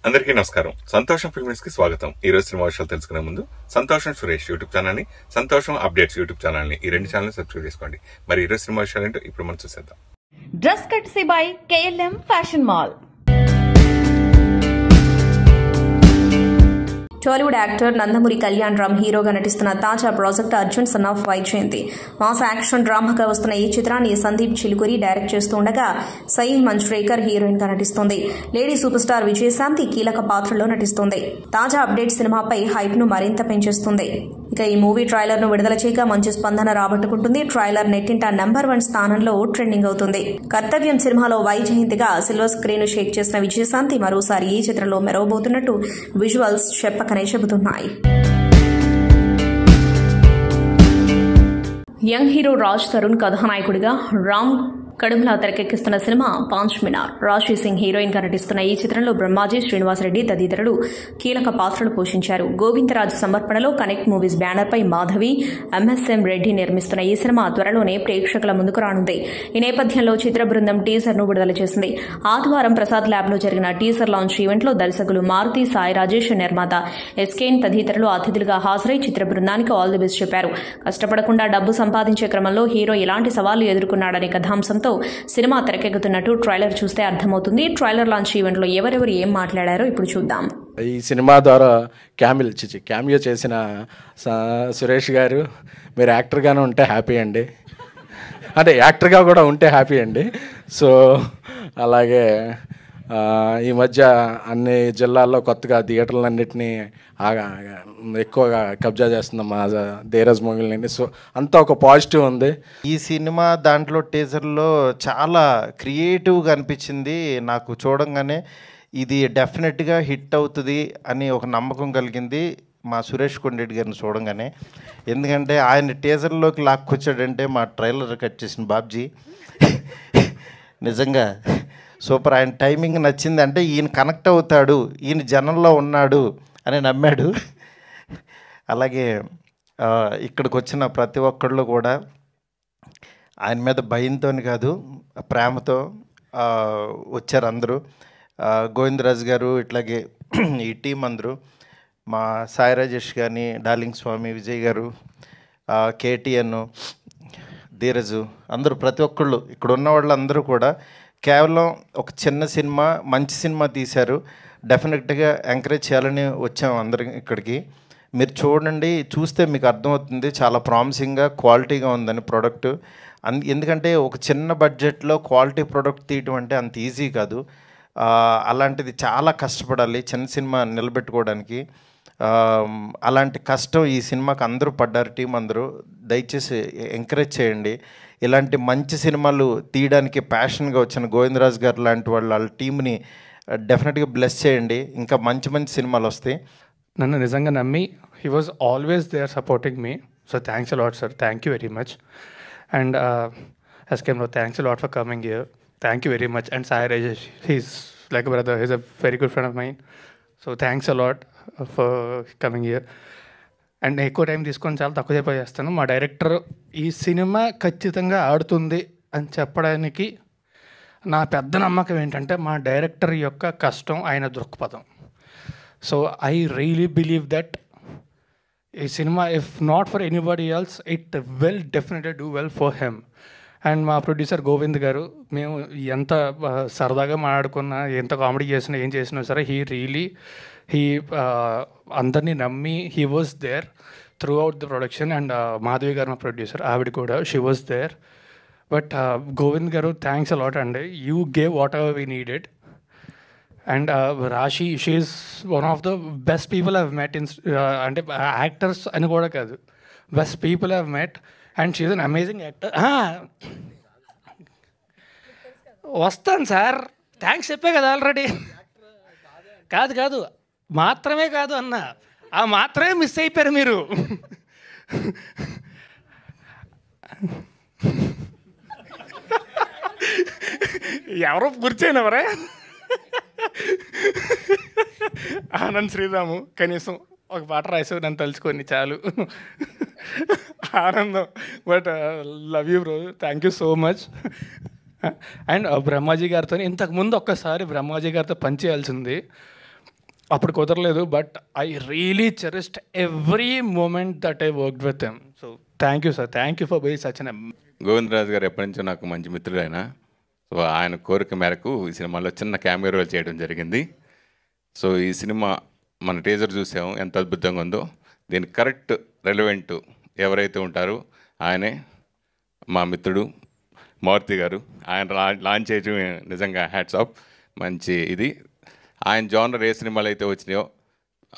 అందరికీ నమస్కారం. సంతోషం ఫిల్మ్స్ కి స్వాగతం. ఈ రోజు సినిమా విషయాలు తెలుసుకునే ముందు సంతోషం సురేష్ యూట్యూబ్ ఛానల్ ని, సంతోషం అప్డేట్స్ యూట్యూబ్ ఛానల్ ని, ఈ రెండు ఛానల్ సబ్స్క్రైబ్ చేసుకోండి. మరి ఈ రోజు సినిమా విషయాలు ఏంటో ఇప్పుడు మనం చూసేద్దాం. Dress courtesy by KLM fashion mall. Tollywood actor Nandamuri Kalyan Ram హీరోగా నటిస్తున్న తాజా project Arjun son of Vyjayanthi. Mass action డ్రామాగా వస్తున్న ఈ చిత్రాన్ని సందీప్ చిలుకూరి డైరెక్ట్ చేస్తుండగా సయీం మంజ్రేకర్ హీరోయిన్ గా నటిస్తోంది. లేడీ సూపర్ స్టార్ విజయశాంతి కీలక పాత్రలో నటిస్తోంది. తాజా అప్డేట్ సినిమాపై హైప్ ను మరింత పెంచేస్తుంది. ఇక ఈ మూవీ ట్రైలర్ ను విడుదల చేయగా మంచి స్పందన రాబట్టుకుంటుంది. ట్రైలర్ నెట్టింట నంబర్ 1 స్థానంలో ట్రెండింగ్ అవుతుంది. కర్తవ్యం సినిమాలో వైజయంతిగా సిల్వర్ స్క్రీన్ షేక్ చేసిన విజయశాంతి మరోసారి ఈ చిత్రంలో మెరవబోతున్నట్టు విజువల్స్ చెప్పకనే చెబుతున్నాయి. యంగ్ హీరో రాజ్ తరుణ్ కథానాయకుడిగా రామ్ కడుమలా తెరకెక్కిస్తున్న సినిమా పాంచ్ మినార్. రాశి సింగ్ హీరోయిన్ గా నటిస్తున్న ఈ చిత్రంలో బ్రహ్మాజీ, శ్రీనివాసరెడ్డి తదితరులు కీలక పాత్రలు పోషించారు. గోవిందరాజ్ సమర్పణలో కనెక్ట్ మూవీస్ బ్యానర్ పై మాధవి, MSM రెడ్డి నిర్మిస్తున్న ఈ సినిమా త్వరలోనే ప్రేక్షకుల ముందుకు రానుంది. ఈ నేపథ్యంలో చిత్ర బృందం టీజర్ ను విడుదల చేసింది. ఆదివారం ప్రసాద్ ల్యాబ్ లో జరిగిన టీజర్ లాంచ్ ఈవెంట్ లో దర్శకులు మారుతి, సాయి రాజేష్, నిర్మాత SKN తదితరులు అతిథులుగా హాజరై చిత్ర బృందానికి ఆల్ ది బెస్ట్ చెప్పారు. కష్టపడకుండా డబ్బు సంపాదించే క్రమంలో హీరో ఎలాంటి సవాళ్లు ఎదుర్కొన్నాడనే కథాంశంతో సినిమా తెరకెక్కుతున్నట్టు ట్రైలర్ చూస్తే అర్థమవుతుంది. ట్రైలర్ లాంచ్ ఈవెంట్ లో ఎవరెవరు ఏం మాట్లాడారో ఇప్పుడు చూద్దాం. ఈ సినిమా ద్వారా క్యామియో చేసిన సురేష్ గారు, మీరు యాక్టర్గానే ఉంటే హ్యాపీ అండి, అంటే యాక్టర్గా కూడా ఉంటే హ్యాపీ అండి. సో అలాగే ఈ మధ్య అన్ని జిల్లాల్లో కొత్తగా థియేటర్లన్నింటినీ ఎక్కువగా కబ్జా చేస్తున్నాం మా ధీరజ్ మొగిలిని. సో అంతా ఒక పాజిటివ్ ఉంది. ఈ సినిమా దాంట్లో టీజర్లో చాలా క్రియేటివ్గా అనిపించింది నాకు. చూడంగానే ఇది డెఫినెట్గా హిట్ అవుతుంది అని ఒక నమ్మకం కలిగింది మా సురేష్ కొండరెడ్డి గారిని చూడంగానే. ఎందుకంటే ఆయన టీజర్లోకి లాక్కొచ్చాడంటే మా ట్రైలర్ కట్ చేసిన బాబ్జీ నిజంగా సూపర్. ఆయన టైమింగ్ నచ్చింది. అంటే ఈయన కనెక్ట్ అవుతాడు, ఈయన జనంలో ఉన్నాడు అని నమ్మాడు. అలాగే ఇక్కడికి వచ్చిన ప్రతి ఒక్కళ్ళు కూడా ఆయన మీద భయంతో కాదు, ప్రేమతో వచ్చారు అందరూ. గోవిందరాజు గారు, ఇట్లాగే ఈ టీం అందరూ, మా సాయి రాజేష్ కానీ, డార్లింగ్ స్వామి, విజయ్ గారు, KTN, ధీరజు, అందరూ ప్రతి ఒక్కళ్ళు ఇక్కడ ఉన్న వాళ్ళు అందరూ కూడా కేవలం ఒక చిన్న సినిమా, మంచి సినిమా తీశారు. డెఫినెట్గా ఎంకరేజ్ చేయాలని వచ్చాము అందరం ఇక్కడికి. మీరు చూడండి, చూస్తే మీకు అర్థమవుతుంది చాలా ప్రామిసింగ్గా, క్వాలిటీగా ఉందని ప్రోడక్ట్. ఎందుకంటే ఒక చిన్న బడ్జెట్లో క్వాలిటీ ప్రోడక్ట్ తీయటం అంటే అంత ఈజీ కాదు. అలాంటిది చాలా కష్టపడాలి చిన్న సినిమా నిలబెట్టుకోవడానికి. అలాంటి కష్టం ఈ సినిమాకి అందరూ పడ్డారు, టీం అందరూ. దయచేసి ఎంకరేజ్ చేయండి. ఇలాంటి మంచి సినిమాలు తీయడానికి ప్యాషన్గా వచ్చిన గోవిందరాజు గారు లాంటి వాళ్ళ టీంని డెఫినెట్గా బ్లెస్ చేయండి. ఇంకా మంచి మంచి సినిమాలు వస్తాయి. నన్ను నిజంగా నమ్మి he was always there supporting me. So thanks a lot sir, thank you very much. And SKN bro, thanks a lot for coming here. Thank you very much. And Sai Rajesh, he's like a brother, he's a very good friend of mine. So thanks a lot for coming here. And ఎక్కువ time తీసుకొని చాలా తక్కువ సేపు చేస్తాను. మా director ఈ cinema ఖచ్చితంగా ఆడుతుంది అని చెప్పడానికి నా పెద్ద నమ్మకం ఏంటంటే మా డైరెక్టర్ యొక్క కష్టం, ఆయన దృక్పథం. So I really believe that ఈ cinema if not for anybody else it will definitely do well for him. And మా ప్రొడ్యూసర్ గోవింద్ గారు, మేము ఎంత సరదాగా మాట్లాడుకున్నా, ఎంత కామెడీ చేసినా, ఏం చేసినా సరే హీ అందరినీ నమ్మి he was there throughout the production. And Madhavi గారు మా ప్రొడ్యూసర్, ఆవిడ కూడా she was there. But Govind గారు, థ్యాంక్స్ అ లాట్ అండి. You gave whatever we needed. And Rashi, she's one of the best people I've met in, అంటే actors అని కూడా కాదు, best people I've met. And she's an amazing actor. వస్తాను sir, thanks చెప్పే కదా already. కాదు మాత్రమే కాదు అన్న, ఆ మాత్రమే మిస్ అయిపోయారు మీరు. ఎవరో కూర్చోయినవరే ఆనంద్ శ్రీరాము, కనీసం ఒక పాట రాసావు నన్ను తలుచుకొని చాలు, ఆనందం. But love you bro, thank you so much. And Brahmaji గారితో ఇంతకుముందు ఒక్కసారి బ్రహ్మాజీ గారితో పనిచేయాల్సింది. అప్పుడు కుదరలేదు, but I really cherished every moment that I worked with him. So thank you sir, thank you for being such an. Govindaraju గారు ఎప్పటి నుంచో నాకు మంచి మిత్రుడు ఆయన. సో ఆయన కోరిక మేరకు ఈ సినిమాలో చిన్న కెమెరా రోల్ చేయడం జరిగింది. సో ఈ సినిమా మన టీజర్ చూసాము, ఎంత అద్భుతంగా ఉందో. దీనికి కరెక్ట్ రెలవెంట్ ఎవరైతే ఉంటారో ఆయనే మా మిత్రుడు మారుతి గారు. ఆయన లాంచ్ చేయడం నిజంగా హ్యాట్స్ ఆఫ్. మంచి ఇది. ఆయన జోనర్ ఏ సినిమాలు అయితే వచ్చినాయో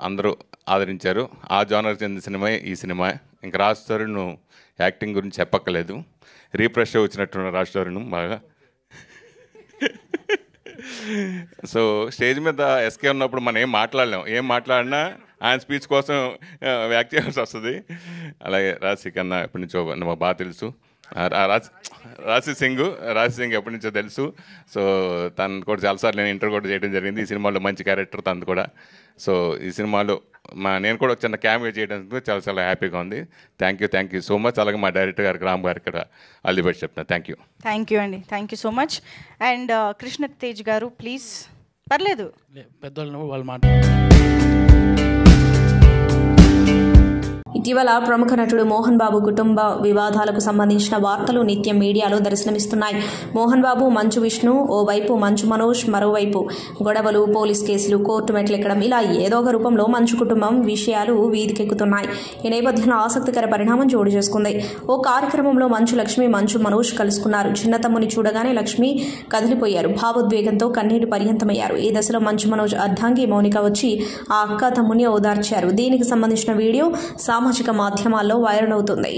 అందరూ ఆదరించారు. ఆ జోనర్ చెందిన సినిమా ఈ సినిమా. ఇంకా రాజ్ తరుణ్ యాక్టింగ్ గురించి చెప్పక్కలేదు. రీఫ్రెష్ వచ్చినట్టున్న రాజ్ తరుణ్ బాగా. సో స్టేజ్ మీద ఎస్కే ఉన్నప్పుడు మనం ఏం మాట్లాడలేం, ఏం మాట్లాడినా ఆయన స్పీచ్ కోసం యాక్ట్ చేయాల్సి వస్తుంది. అలాగే రాశి కన్నా ఎప్పటి నుంచో మాకు బాగా తెలుసు. రాశి సింగ్ ఎప్పటి నుంచో తెలుసు. సో తను కూడా చాలాసార్లు నేను ఇంటర్వ్యూ కూడా చేయడం జరిగింది. ఈ సినిమాలో మంచి క్యారెక్టర్ తనది కూడా. సో ఈ సినిమాలో నేను కూడా ఒక చిన్న క్యామియో చేయడానికి చాలా చాలా హ్యాపీగా ఉంది. Thank you so much. అలాగే మా డైరెక్టర్ గారికి రామ్ గారికి ఇక్కడ ఆల్ ది బెస్ట్ చెప్తున్నాను. థ్యాంక్ యూ అండి, thank you so much. And Krishna Tej గారు ప్లీజ్. పర్లేదు, పెద్దోళ్ళు వాళ్ళు ఇటీవల ప్రముఖ నటుడు మోహన్ బాబు కుటుంబ వివాదాలకు సంబంధించిన వార్తలు నిత్యం మీడియాలో దర్శనమిస్తున్నాయి. మోహన్ బాబు, మంచు విష్ణు ఓవైపు, మంచు మనోజ్ మరోవైపు గొడవలు, పోలీస్ కేసులు, కోర్టు మెట్లెక్కడం, ఇలా ఏదో ఒక రూపంలో మంచు కుటుంబం విషయాలు వీధికెక్కుతున్నాయి. ఈ నేపథ్యంలో ఆసక్తికర పరిణామం చోటు చేసుకుంది. ఓ కార్యక్రమంలో మంచు లక్ష్మి, మంచు మనోజ్ కలుసుకున్నారు. చిన్న తమ్ముని చూడగానే లక్ష్మి కదిలిపోయారు. భావోద్వేగంతో కన్నీటి పర్యంతమయ్యారు. ఈ దశలో మంచు మనోజ్ అర్ధాంగి మౌనిక వచ్చి ఆ అక్క తమ్ముని ఓదార్చారు. దీనికి సంబంధించిన వీడియో సామాజిక మాధ్యమాల్లో వైరల్ అవుతుంది.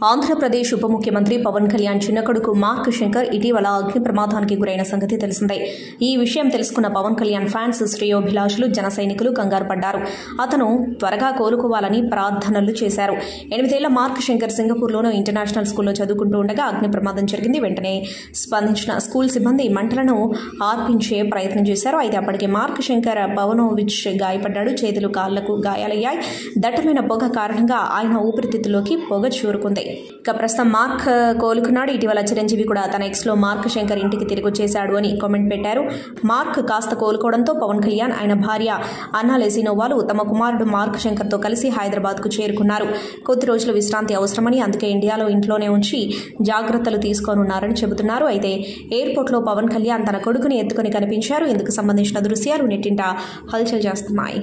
ఆంధ్రప్రదేశ్ ఉప ముఖ్యమంత్రి పవన్ కళ్యాణ్ చిన్న కొడుకు మార్క్ శంకర్ ఇటీవల అగ్ని ప్రమాదానికి గురైన సంగతి తెలిసిందే. ఈ విషయం తెలుసుకున్న పవన్ కళ్యాణ్ ఫ్యాన్స్, శ్రేయోభిలాషులు, జన సైనికులు కంగారు పడ్డారు. అతను త్వరగా కోలుకోవాలని ప్రార్థనలు చేశారు. 8 ఏళ్ల మార్క్ శంకర్ సింగపూర్లోని ఇంటర్నేషనల్ స్కూల్లో చదువుకుంటూ ఉండగా అగ్ని ప్రమాదం జరిగింది. వెంటనే స్పందించిన స్కూల్ సిబ్బంది మంటలను ఆర్పించే ప్రయత్నం చేశారు. అయితే అప్పటికే మార్క్ శంకర్ పవనోవిచ్ గాయపడ్డాడు. చేతులు, కాళ్లకు గాయాలయ్యాయి. దట్టమైన పొగ కారణంగా ఆయన ఊపిరితిత్తుల్లోకి పొగ చేరుకుంది. ఇక ప్రస్తుతం మార్క్ కోలుకున్నాడు. ఇటీవల చిరంజీవి కూడా తన ఎక్స్లో మార్క్ శంకర్ ఇంటికి తిరిగి వచ్చేశాడు అని కామెంట్ పెట్టారు. మార్క్ కాస్త కోలుకోవడంతో పవన్ కళ్యాణ్, ఆయన భార్య అన్నా లెసినోవాలు తమ కుమారుడు మార్క్ శంకర్తో కలిసి హైదరాబాద్కు చేరుకున్నారు. కొద్ది రోజుల విశ్రాంతి అవసరమని, అందుకే ఇండియాలో ఇంట్లోనే ఉంచి జాగ్రత్తలు తీసుకోనున్నారని చెబుతున్నారు. అయితే ఎయిర్పోర్ట్లో పవన్ కళ్యాణ్ తన కొడుకుని ఎత్తుకొని కనిపించారు. ఇందుకు సంబంధించిన దృశ్యాలు నెట్టింట హల్చల్ చేస్తున్నాయి.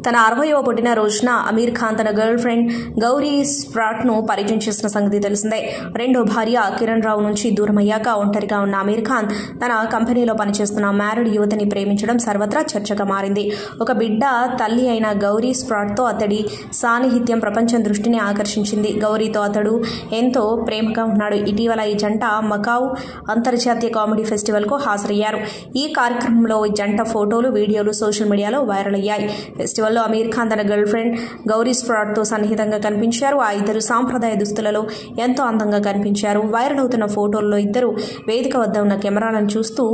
తన 60వ పుట్టినరోజున అమీర్ ఖాన్ తన గర్ల్ ఫ్రెండ్ గౌరీ స్ప్రాట్ను పరిచయం చేసిన సంగతి తెలిసిందే. రెండో భార్య కిరణ్ రావు నుంచి దూరమయ్యాక ఒంటరిగా ఉన్న అమీర్ ఖాన్ తన కంపెనీలో పనిచేస్తున్న మ్యారీడ్ యువతిని ప్రేమించడం సర్వత్రా చర్చగా మారింది. ఒక బిడ్డ తల్లి అయిన గౌరీ స్ప్రాట్తో అతడి సాన్నిహిత్యం ప్రపంచం దృష్టిని ఆకర్షించింది. గౌరీతో అతడు ఎంతో ప్రేమగా ఉన్నాడు. ఇటీవల ఈ జంట మకావ్ అంతర్జాతీయ కామెడీ ఫెస్టివల్కు హాజరయ్యారు. ఈ కార్యక్రమంలో ఈ జంట ఫోటోలు, వీడియోలు సోషల్ మీడియాలో వైరల్ అయ్యాయి. ఫెస్టివల్ అమీర్ ఖాన్ తన గర్ల్ ఫ్రెండ్ గౌరీ స్ప్రాట్తో సన్నిహితంగా కనిపించారు. ఆ ఇద్దరు సాంప్రదాయ దుస్తులలో ఎంతో అందంగా కనిపించారు. వైరల్ అవుతున్న ఫోటోల్లో ఇద్దరు వేదిక వద్ద ఉన్న కెమెరాలను చూస్తూ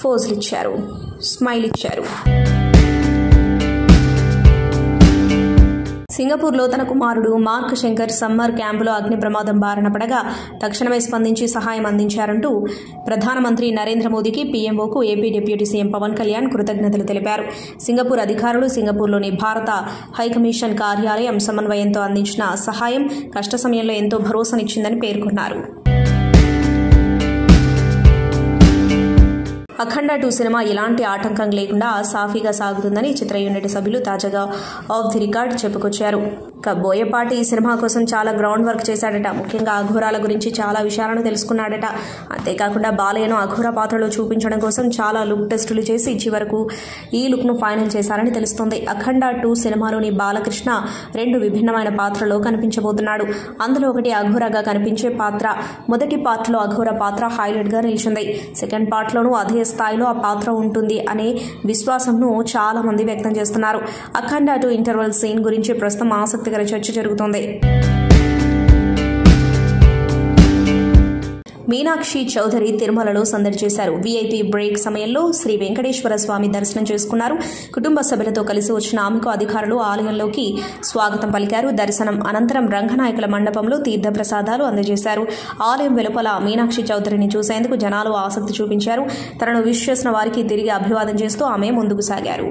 పోజులు ఇచ్చారు, స్మైల్ ఇచ్చారు. సింగపూర్లో తన కుమారుడు మార్క్ శంకర్ సమ్మర్ క్యాంపులో అగ్ని ప్రమాదం బారిన పడగా తక్షణమే స్పందించి సహాయం అందించారంటూ ప్రధానమంత్రి నరేంద్ర మోదీకి, పీఎంఓకు AP deputy CM Pawan Kalyan కృతజ్ఞతలు తెలిపారు. సింగపూర్ అధికారులు సింగపూర్లోని భారత హైకమిషన్ కార్యాలయం సమన్వయంతో అందించిన సహాయం కష్ట సమయంలో ఎంతో భరోసానిచ్చిందని పేర్కొన్నారు. అఖండ 2 సినిమా ఎలాంటి ఆటంకం లేకుండా సాఫీగా సాగుతుందని చిత్ర యూనిట్ సభ్యులు తాజాగా ఆఫ్ ది రికార్డ్ చెప్పుకొచ్చారు. బోయపాటి ఈ సినిమా కోసం చాలా గ్రౌండ్ వర్క్ చేశాడట. ముఖ్యంగా అఘోరాల గురించి చాలా విషయాలను తెలుసుకున్నాడట. అంతేకాకుండా బాలయ్యను అఘోర పాత్రలో చూపించడం కోసం చాలా లుక్ టెస్టులు చేసి చివరకు ఈ లుక్ను ఫైనల్ చేశారని తెలుస్తోంది. అఖండ 2 సినిమాలోని బాలకృష్ణ 2 విభిన్నమైన పాత్రలో కనిపించబోతున్నాడు. అందులో ఒకటి అఘోరగా కనిపించే పాత్ర. మొదటి పార్ట్లో అఘోర పాత్ర హైలైట్గా నిలిచింది. సెకండ్ పార్ట్లోనూ అదే స్థాయిలో ఆ పాత్ర ఉంటుంది అనే విశ్వాసంను చాలా మంది వ్యక్తం చేస్తున్నారు. అఖండ 2 ఇంటర్వెల్ సీన్ గురించి ప్రస్తుతం ఆసక్తికర చర్చ జరుగుతోంది. మీనాక్షి చౌదరి తిరుమలలో సందడి చేశారు. వీఐపీ బ్రేక్ సమయంలో శ్రీ వెంకటేశ్వర స్వామి దర్శనం చేసుకున్నారు. కుటుంబ సభ్యులతో కలిసి వచ్చిన ఆమెకు అధికారులు ఆలయంలోకి స్వాగతం పలికారు. దర్శనం అనంతరం రంగనాయకుల మండపంలో తీర్థ ప్రసాదాలు అందజేశారు. ఆలయం వెలుపల మీనాక్షి చౌదరిని చూసేందుకు జనాలు ఆసక్తి చూపించారు. తనను విష్ చేసిన వారికి తిరిగి అభివాదం చేస్తూ ఆమె ముందుకు సాగారు.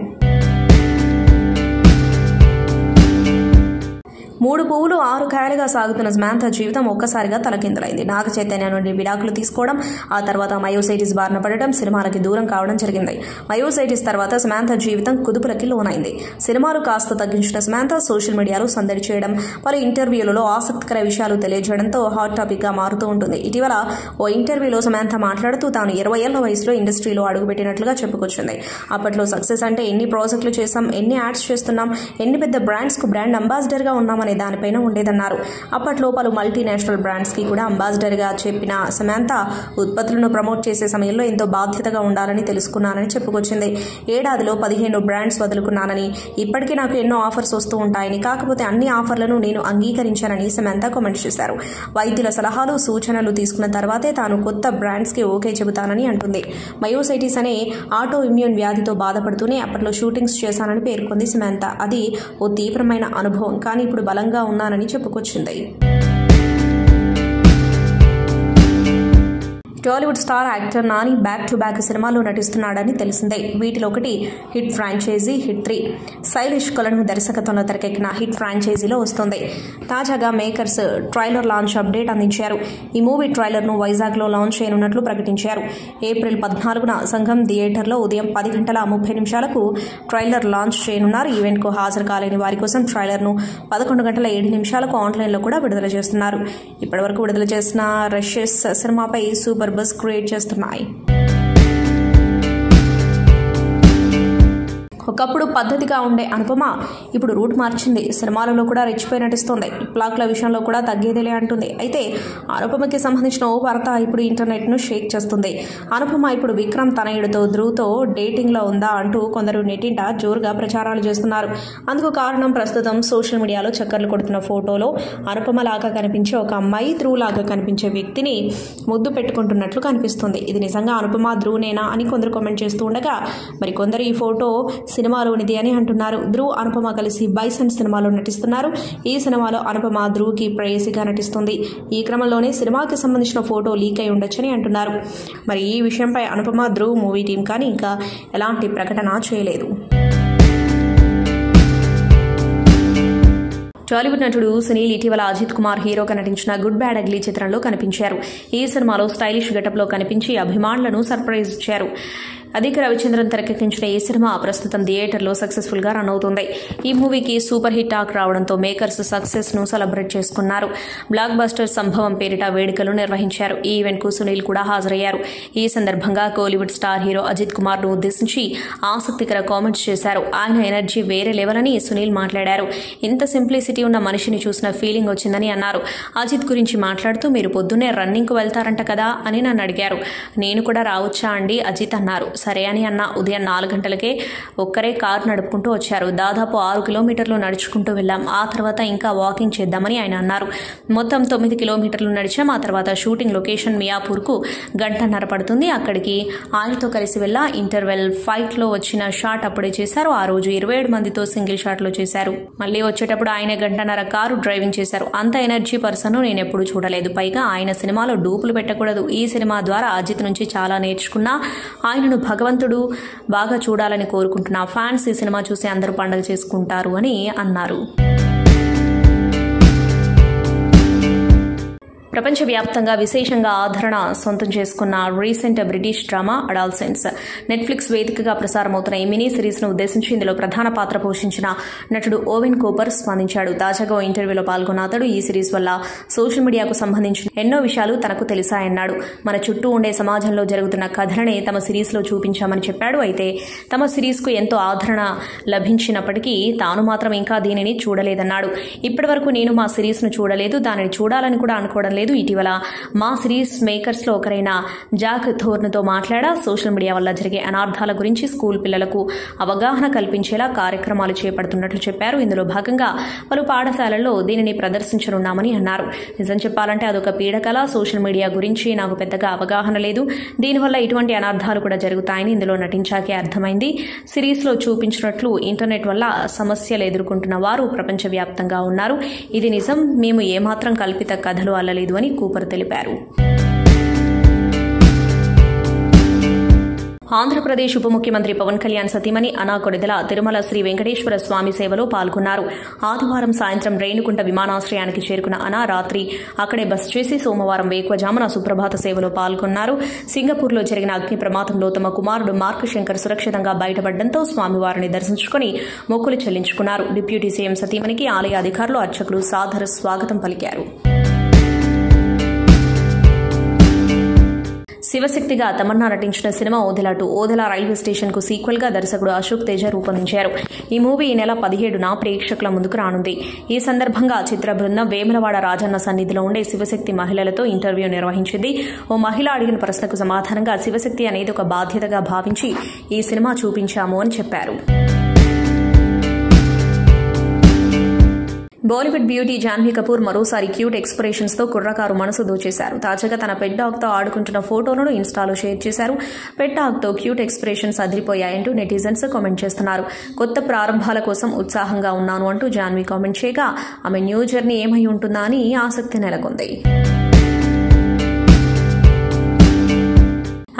3 పువ్వులు 6 కాయలుగా సాగుతున్న సమంత జీవితం ఒక్కసారిగా తలకిందులైంది. నాగ చైతన్య నుండి విడాకులు తీసుకోవడం, ఆ తర్వాత మయోసైటిస్ బారిన పడడం, సినిమాలకి దూరం కావడం జరిగింది. మయోసైటిస్ తర్వాత సమంత జీవితం కుదుపులకి లోనైంది. సినిమాలు కాస్త తగ్గించిన సమంత సోషల్ మీడియాలో సందడి చేయడం, పలు ఇంటర్వ్యూలలో ఆసక్తికర విషయాలు తెలియజేయడంతో హాట్ టాపిక్ గా మారుతూ ఉంటుంది. ఇటీవల ఓ ఇంటర్వ్యూలో సమంత మాట్లాడుతూ తాను 20 ఏళ్ల వయసులో ఇండస్ట్రీలో అడుగుపెట్టినట్లుగా చెప్పుకొచ్చింది. అప్పట్లో సక్సెస్ అంటే ఎన్ని ప్రాజెక్టులు చేశాం, ఎన్ని యాడ్స్ చేస్తున్నాం, ఎన్ని పెద్ద బ్రాండ్స్ కు బ్రాండ్ అంబాసిడర్ గా ఉన్నామని దానిపైన ఉండేదన్నారు. అప్పట్లో పలు మల్టీనేషనల్ బ్రాండ్స్ కి కూడా అంబాసిడర్ గా చెప్పిన సమంత ఉత్పత్తులను ప్రమోట్ చేసే సమయంలో ఎంతో బాధ్యతగా ఉండాలని తెలుసుకున్నానని చెప్పుకొచ్చింది. ఏడాదిలో 15 బ్రాండ్స్ వదులుకున్నానని, ఇప్పటికీ నాకు ఎన్నో ఆఫర్స్ వస్తూ ఉంటాయని, కాకపోతే అన్ని ఆఫర్లను నేను అంగీకరించానని సమంత కామెంట్ చేశారు. వైద్యుల సలహాలు సూచనలు తీసుకున్న తర్వాతే తాను కొత్త బ్రాండ్స్ కి ఓకే చెబుతానని అంటుంది. మయోసైటిస్ అనే ఆటో ఇమ్యూన్ వ్యాధితో బాధపడుతూనే అప్పట్లో షూటింగ్స్ చేశానని పేర్కొంది సమంత. అది ఓ తీవ్రమైన అనుభవం, కానీ ఇప్పుడు బలంగా ఉన్నానని చెప్పుకొచ్చింది. Tollywood star actor Nani back to back సినిమాల్లో నటిస్తున్నాడని తెలిసిందే. వీటిలో ఒకటి హిట్ ఫ్రాంచైజీ హిట్ 3. శైలేష్ కొలను దర్శకత్వంలో తెరకెక్కిన హిట్ ఫ్రాంచైజీలో వస్తుంది. తాజాగా మేకర్స్ ట్రైలర్ లాంచ్ అప్డేట్ అందించారు. ఈ మూవీ ట్రైలర్ను వైజాగ్లో లాంచ్ చేయనున్నట్లు ప్రకటించారు. ఏప్రిల్ 14న సంఘం థియేటర్లో ఉదయం 10:30 ట్రైలర్ లాంచ్ చేయనున్నారు. ఈవెంట్కు హాజరు కాలేని వారి కోసం ట్రైలర్ను 11:07 ఆన్లైన్లో కూడా విడుదల చేస్తున్నారు. ఇప్పటివరకు విడుదల చేసిన రషెస్ సినిమాపై సూపర్ బస్ క్రియేట్ చేస్తున్నాయి. ఒకప్పుడు పద్ధతిగా ఉండే అనుపమ ఇప్పుడు రూట్ మార్చింది. సినిమాలలో కూడా రెచ్చిపోయి నటిస్తోంది. ప్లాక్ల విషయంలో కూడా తగ్గేదేలే అంటుంది. అయితే అనుపమకి సంబంధించిన ఓ వార్త ఇప్పుడు ఇంటర్నెట్ను షేక్ చేస్తుంది. అనుపమ ఇప్పుడు విక్రమ్ తనయుడితో ధ్రువ్తో డేటింగ్లో ఉందా అంటూ కొందరు నెట్టింట జోరుగా ప్రచారాలు చేస్తున్నారు. అందుకు కారణం ప్రస్తుతం సోషల్ మీడియాలో చక్కర్లు కొడుతున్న ఫోటోలో అనుపమ లాగా కనిపించే ఒక అమ్మాయి ధ్రువ్ లాగా కనిపించే వ్యక్తిని ముద్దు పెట్టుకుంటున్నట్లు కనిపిస్తుంది. ఇది నిజంగా అనుపమ ధ్రువ్నేనా అని కొందరు కామెంట్ చేస్తూ ఉండగా మరి కొందరు ఈ ఫోటో సినిమాలోనిది అని అంటున్నారు. ధ్రువ్ అనుపమ కలిసి బైసన్ సినిమాలో నటిస్తున్నారు. ఈ సినిమాలో అనుపమ ధ్రువ్కి ప్రేయసిగా నటిస్తుంది. ఈ క్రమంలోనే సినిమాకి సంబంధించిన ఫోటో లీక్ అయి ఉండొచ్చని అంటున్నారు. మరి ఈ విషయంపై అనుపమ ధ్రువ్ మూవీ టీం కానీ ఇంకా ఎలాంటి ప్రకటన చేయలేదు. టాలీవుడ్ నటుడు సునీల్ ఇటీవల అజిత్ కుమార్ హీరోగా నటించిన గుడ్ బ్యాడ్ అగ్లీ చిత్రంలో కనిపించారు. ఈ సినిమాలో స్టైలిష్ గెటప్లో కనిపించి అభిమానులను సర్ప్రైజ్ ఇచ్చారు. అధిక రవిచంద్రన్ తెరకెక్కించిన ఈ సినిమా ప్రస్తుతం థియేటర్లో సక్సెస్ఫుల్ గా రన్ అవుతుంది. ఈ మూవీకి సూపర్ హిట్ టాక్ రావడంతో మేకర్స్ సక్సెస్ ను సెలబ్రేట్ చేసుకున్నారు. బ్లాక్ బస్టర్ సంభవం పేరిట వేడుకలు నిర్వహించారు. ఈ ఈవెంట్ కు సునీల్ కూడా హాజరయ్యారు. ఈ సందర్భంగా కోలీవుడ్ స్టార్ హీరో అజిత్ కుమార్ ను ఉద్దేశించి ఆసక్తికర కామెంట్స్ చేశారు. ఆయన ఎనర్జీ వేరే లెవెల్ అని సునీల్ మాట్లాడారు. ఇంత సింప్లిసిటీ ఉన్న మనిషిని చూసిన ఫీలింగ్ వచ్చిందని అన్నారు. అజిత్ గురించి మాట్లాడుతూ మీరు పొద్దున్నే రన్నింగ్ కు వెళ్తారంట కదా అని నన్ను అడిగారు. నేను కూడా రావచ్చా అండి అజిత్ అన్నారు. సరే అని అన్న. ఉదయం 4 గంటలకే ఒక్కరే కారు నడుపుకుంటూ వచ్చారు. దాదాపు 6 కిలోమీటర్లు నడుచుకుంటూ వెళ్ళాం. ఆ తర్వాత ఇంకా వాకింగ్ చేద్దామని ఆయన అన్నారు. మొత్తం 9 కిలోమీటర్లు నడిచాం. ఆ తర్వాత షూటింగ్ లొకేషన్ మియాపూర్కు 1.5 గంటలు పడుతుంది. అక్కడికి ఆయనతో కలిసి వెళ్ళా. ఇంటర్వెల్ ఫైట్లో వచ్చిన షాట్ అప్పుడే చేశారు. ఆ రోజు 27 మందితో సింగిల్ షాట్లో చేశారు. మళ్ళీ వచ్చేటప్పుడు ఆయన 1.5 గంటల కారు డ్రైవింగ్ చేశారు. అంత ఎనర్జీ పర్సన్ నేను ఎప్పుడు చూడలేదు. పైగా ఆయన సినిమాలో డూపులు పెట్టకూడదు. ఈ సినిమా ద్వారా అజిత్ నుంచి చాలా నేర్చుకున్నా. ఆయనను భగవంతుడు బాగా చూడాలని కోరుకుంటున్నా. ఫ్యాన్స్ ఈ సినిమా చూసి అందరూ పండుగ చేసుకుంటారు అని అన్నారు. ప్రపంచవ్యాప్తంగా విశేషంగా ఆదరణ సొంతం చేసుకున్న recent British drama adolescence Netflix వేదికగా ప్రసారమవుతున్న ఈ మినీ సిరీస్ ను ఉద్దేశించి ఇందులో ప్రధాన పాత్ర పోషించిన నటుడు ఓవెన్ కూపర్ స్పందించాడు. తాజాగా ఓ ఇంటర్వ్యూలో పాల్గొన్న అతడు ఈ సిరీస్ వల్ల సోషల్ మీడియాకు సంబంధించిన ఎన్నో విషయాలు తనకు తెలిసాయన్నాడు. మన చుట్టూ ఉండే సమాజంలో జరుగుతున్న కథలనే తమ సిరీస్ లో చూపించామని చెప్పాడు. అయితే తమ సిరీస్ కు ఎంతో ఆదరణ లభించినప్పటికీ తాను మాత్రం ఇంకా దీనిని చూడలేదన్నాడు. ఇప్పటివరకు నేను మా సిరీస్ ను చూడలేదు, దానిని చూడాలని కూడా అనుకోవడం లేదు. ఇటీవల మా సిరీస్ మేకర్స్లో ఒకరైన జాక్ థోర్న్తో మాట్లాడా. సోషల్ మీడియా వల్ల జరిగే అనార్థాల గురించి స్కూల్ పిల్లలకు అవగాహన కల్పించేలా కార్యక్రమాలు చేపడుతున్నట్లు చెప్పారు. ఇందులో భాగంగా పలు పాఠశాలల్లో దీనిని ప్రదర్శించనున్నామని అన్నారు. నిజం చెప్పాలంటే అదొక పీడకల. సోషల్ మీడియా గురించి నాకు పెద్దగా అవగాహన లేదు. దీనివల్ల ఇటువంటి అనార్థాలు కూడా జరుగుతాయని ఇందులో నటించాకే అర్థమైంది. సిరీస్లో చూపించినట్లు ఇంటర్నెట్ వల్ల సమస్యలు ఎదుర్కొంటున్న వారు ప్రపంచవ్యాప్తంగా ఉన్నారు. ఇది నిజం. మేము ఏమాత్రం కల్పిత కథలు అల్లలేదు అని కూపర్ తెలిపారు. ఆంధ్రప్రదేశ్ ఉప ముఖ్యమంత్రి పవన్ కళ్యాణ్ సతీమణి అనా కొడెదల తిరుమల శ్రీ వెంకటేశ్వర స్వామి సేవలో పాల్గొన్నారు. ఆదివారం సాయంత్రం రేణుగుంట విమానాశ్రయానికి చేరుకున్న అనా రాత్రి అక్కడే బస చేసి సోమవారం వేకువజామున సుప్రభాత సేవలో పాల్గొన్నారు. సింగపూర్లో జరిగిన అగ్ని ప్రమాదంలో తమ కుమారుడు మార్క్ శంకర్ సురక్షితంగా బయటపడడంతో స్వామివారిని దర్శించుకుని మొక్కులు చెల్లించుకున్నారు. డిప్యూటీ సీఎం సతీమణికి ఆలయ అధికారులు అర్చకులు సాదర స్వాగతం పలికారు. శివశక్తిగా తమన్నా నటించిన cinema Odela 2 Odela railway station కు సీక్వెల్ గా దర్శకుడు అశోక్ తేజ రూపొందించారు. ఈ మూవీ ఈ నెల 17న ప్రేక్షకుల ముందుకు రానుంది. ఈ సందర్భంగా చిత్ర బృందం వేములవాడ రాజన్న సన్నిధిలో ఉండే శివశక్తి మహిళలతో ఇంటర్వ్యూ నిర్వహించింది. ఓ మహిళ అడిగిన ప్రశ్నకు సమాధానంగా శివశక్తి అనేది ఒక బాధ్యతగా భావించి ఈ సినిమా చూపించాము అని చెప్పారు. బాలీవుడ్ బ్యూటీ జాన్వీ కపూర్ మరోసారి క్యూట్ ఎక్స్ప్రెషన్స్ తో కుర్రకారు మనసు దోచేశారు. తాజాగా తన పెట్ డాగ్ తో ఆడుకుంటున్న ఫోటోలను ఇన్స్టాలో షేర్ చేశారు. పెట్ డాగ్ తో క్యూట్ ఎక్స్ప్రెషన్స్ అదిరిపోయాయంటూ నెటిజన్స్ కామెంట్ చేస్తున్నారు. కొత్త ప్రారంభాల కోసం ఉత్సాహంగా ఉన్నాను అంటూ జాన్వీ కామెంట్ చేయగా ఆమె న్యూ జర్నీ ఏమై ఉంటుందా అని ఆసక్తి నెలకొంది.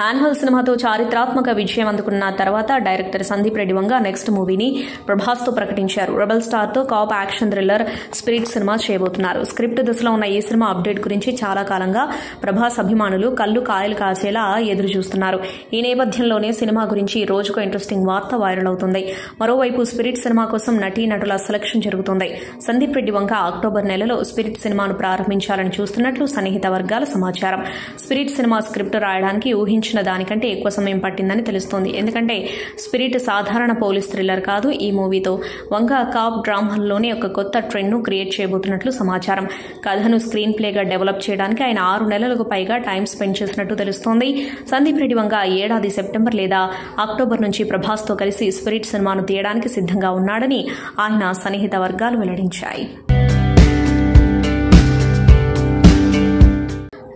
యానిమల్ సినిమాతో చారిత్రాత్మక విజయం అందుకున్న తర్వాత డైరెక్టర్ సందీప్ రెడ్డి వంగ నెక్స్ట్ మూవీని ప్రభాస్తో ప్రకటించారు. రెబల్ స్టార్తో cop action thriller spirit cinema చేయబోతున్నారు. స్క్రిప్ట్ దశలో ఉన్న ఈ సినిమా అప్డేట్ గురించి చాలా కాలంగా ప్రభాస్ అభిమానులు కళ్ళు కాయలు కాచేలా ఎదురు చూస్తున్నారు. ఈ నేపథ్యంలోనే సినిమా గురించి రోజుకో ఇంట్రెస్టింగ్ వార్త వైరల్ అవుతుంది. మరోవైపు స్పిరిట్ సినిమా కోసం నటీనటుల సెలక్షన్ జరుగుతుంది. సందీప్ రెడ్డి వంగ అక్టోబర్ నెలలో స్పిరిట్ సినిమాను ప్రారంభించాలని చూస్తున్నట్లు సన్నిహిత వర్గాల సమాచారం. స్పిరిట్ సినిమా స్క్రిప్ట్ రాయడానికి ఊహించిన దానికంటే ఎక్కువ సమయం పట్టిందని తెలుస్తోంది. ఎందుకంటే స్పిరిట్ సాధారణ పోలీస్ థ్రిల్లర్ కాదు. ఈ మూవీతో వంగ కాప్ డ్రామాల్లోనే ఒక కొత్త ట్రెండ్ ను క్రియేట్ చేయబోతున్నట్లు సమాచారం. కథను స్క్రీన్ ప్లేగా డెవలప్ చేయడానికి ఆయన 6 నెలలకు పైగా టైం స్పెండ్ చేసినట్టు తెలుస్తోంది. సందీప్ రెడ్డి వంగ ఈ ఏడాది సెప్టెంబర్ లేదా అక్టోబర్ నుంచి ప్రభాస్తో కలిసి స్పిరిట్ సినిమాను తీయడానికి సిద్ధంగా ఉన్నాడని ఆయన సన్నిహిత వర్గాలు వెల్లడించాయి.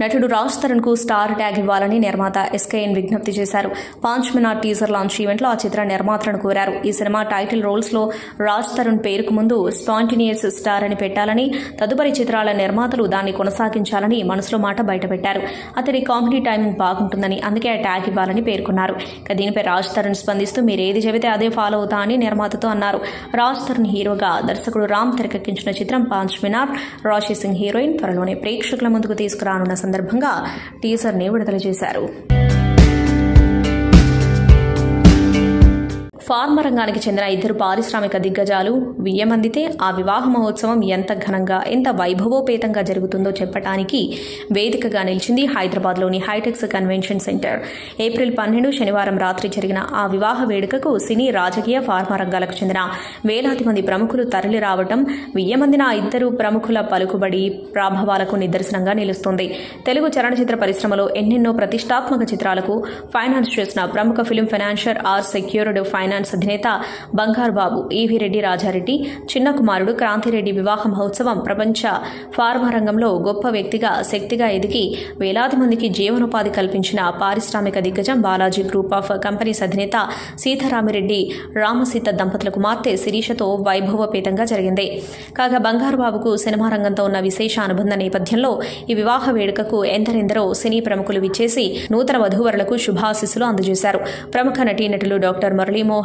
నటుడు రాజ్ తరుణ్ కు స్టార్ ట్యాగ్ ఇవ్వాలని నిర్మాత ఎస్కేఎన్ విజ్ఞప్తి చేశారు. 5 మినిట్ టీజర్ లాంచ్ ఈవెంట్లో ఆ చిత్ర నిర్మాతలను కోరారు. ఈ సినిమా టైటిల్ రోల్స్ లో రాజ్ తరుణ్ పేరుకు ముందు స్పాంటినియస్ స్టార్ అని పెట్టాలని, తదుపరి చిత్రాల నిర్మాతలు దాన్ని కొనసాగించాలని మనసులో మాట బయటపెట్టారు. అతడి కామెడీ టైమింగ్ బాగుంటుందని, అందుకే ఆ ట్యాగ్ ఇవ్వాలని పేర్కొన్నారు. దీనిపై రాజ్ తరుణ్ స్పందిస్తూ మీరేది చెబితే అదే ఫాలో అవుతా అని నిర్మాతతో అన్నారు. రాజ్ తరుణ్ హీరోగా దర్శకుడు రామ్ తెరకెక్కించిన చిత్రం 5 మినిట్ రాశి సింగ్ హీరోయిన్ త్వరలోనే ప్రేక్షకుల ముందుకు తీసుకురానున్న సందర్భంగా టీజర్ ని విడుదల చేశారు. ఫార్మా రంగానికి చెందిన 2 పారిశ్రామిక దిగ్గజాలు వియ్యమందితే ఆ వివాహ మహోత్సవం ఎంత ఘనంగా, ఎంత వైభవోపేతంగా జరుగుతుందో చెప్పడానికి వేదికగా నిలిచింది హైదరాబాద్లోని హైటెక్స్ కన్వెన్షన్ సెంటర్. ఏప్రిల్ 12 శనివారం రాత్రి జరిగిన ఆ వివాహ వేడుకకు సినీ, రాజకీయ, ఫార్మా రంగాలకు చెందిన వేలాది మంది ప్రముఖులు తరలి రావడం వియ్యమందిన 2 ప్రముఖుల పలుకుబడి ప్రాభవాలకు నిదర్శనంగా నిలుస్తుంది. తెలుగు చలనచిత్ర పరిశ్రమలో ఎన్నెన్నో ప్రతిష్టాత్మక చిత్రాలకు ఫైనాన్స్ చేసిన ప్రముఖ film financier R secured finance అధినేత బంగారు బాబు, ఈవీ రెడ్డి రాజారెడ్డి చిన్న కుమారుడు క్రాంతిరెడ్డి వివాహ మహోత్సవం ప్రపంచ ఫార్మా రంగంలో గొప్ప వ్యక్తిగా, శక్తిగా ఎదిగి వేలాది మందికి జీవనోపాధి కల్పించిన పారిశ్రామిక దిగ్గజం బాలాజీ గ్రూప్ ఆఫ్ కంపెనీస్ అధినేత సీతారామిరెడ్డి రామసీత దంపతుల కుమార్తె శిరీషతో వైభవపేతంగా జరిగింది. కాగా బంగారు బాబుకు సినిమా రంగంతో ఉన్న విశేష అనుబంధ నేపథ్యంలో ఈ వివాహ వేడుకకు ఎందరెందరో సినీ ప్రముఖులు విచ్చేసి నూతన వధూవరులకు శుభాశీస్సులు అందజేశారు. ప్రముఖ నటీనటులు డాక్టర్ మురళీమోహన్,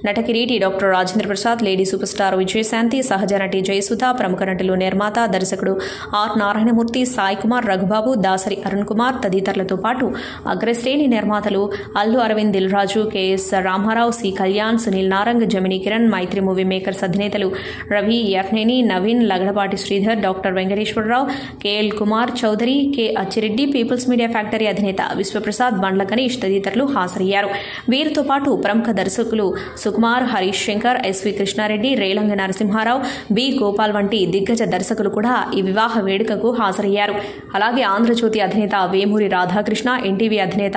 నటకిరీటి doctor Rajendra Prasad, lady superstar Vijayashanti, సహజ నటి జయసుధ, ప్రముఖ నటులు నిర్మాత, దర్శకుడు ఆర్ నారాయణమూర్తి, సాయి కుమార్, రఘుబాబు, దాసరి అరుణ్ కుమార్ తదితరులతో పాటు అగ్రశ్రేణి నిర్మాతలు Allu Aravind, Dil Raju, KS Ramarao, C Kalyan, Sunil Narang, Gemini Kiran, Mythri movie makers అధినేతలు Ravi Yerneni, Naveen, Lagadapati Sridhar, doctor Venkateswararao, KL Kumar Chowdary, K Achireddy, people's media factory అధినేత విశ్వప్రసాద్, బండ్ల గణేష్ తదితరులు హాజరయ్యారు. వీరితో పాటు ప్రముఖ దర్శకులు దర్శకులు సుకుమార్, హరీష్ శంకర్, ఎస్వి కృష్ణారెడ్డి, రేలంగ నరసింహారావు, బి గోపాల్ వంటి దిగ్గజ దర్శకులు కూడా ఈ వివాహ వేడుకకు హాజరయ్యారు. అలాగే ఆంధ్రజ్యోతి అధినేత వేమూరి రాధాకృష్ణ, ఎన్టీవీ అధినేత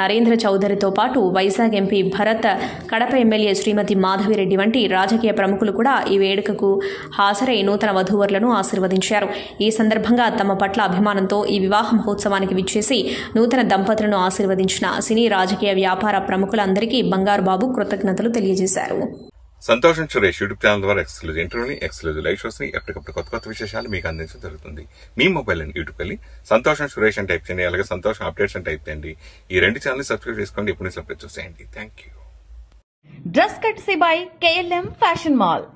నరేంద్ర చౌదరితో పాటు వైజాగ్ ఎంపీ భరత్, కడప ఎమ్మెల్యే శ్రీమతి మాధవిరెడ్డి వంటి రాజకీయ ప్రముఖులు కూడా ఈ వేడుకకు హాజరై నూతన వధూవరులను ఆశీర్వదించారు. ఈ సందర్భంగా తమ పట్ల అభిమానంతో ఈ వివాహ మహోత్సవానికి విచ్చేసి నూతన దంపతులను ఆశీర్వదించిన సినీ, రాజకీయ, వ్యాపార ప్రముఖులందరికీ బంగారు బాబు కృతజ్ఞతలు తెలియజేశారు. సంతోషం సురేష్ యూట్యూబ్ ఛానల్ ద్వారా ఎక్స్క్లూజివ్ ఇంటర్వ్యూని, ఎక్స్క్లూజివ్ లైవ్ షోస్ ని ఎప్పటికప్పుడు కొత్త విశేషాలు మీకు అందించడం జరుగుతుంది. మీ మొబైల్ అని యూట్యూబ్ వెళ్ళి సంతోషం సురేష్ అని టైప్ చేయండి, అలాగే సంతోషం అప్డేట్స్ అని టైప్ చేయండి. ఈ రెండు ఛానల్ సబ్స్క్రైబ్ చేసుకోండి, ఇప్పుడు అప్డేట్ చూసేయండి. Thank you. Dress courtesy by KLM fashion mall.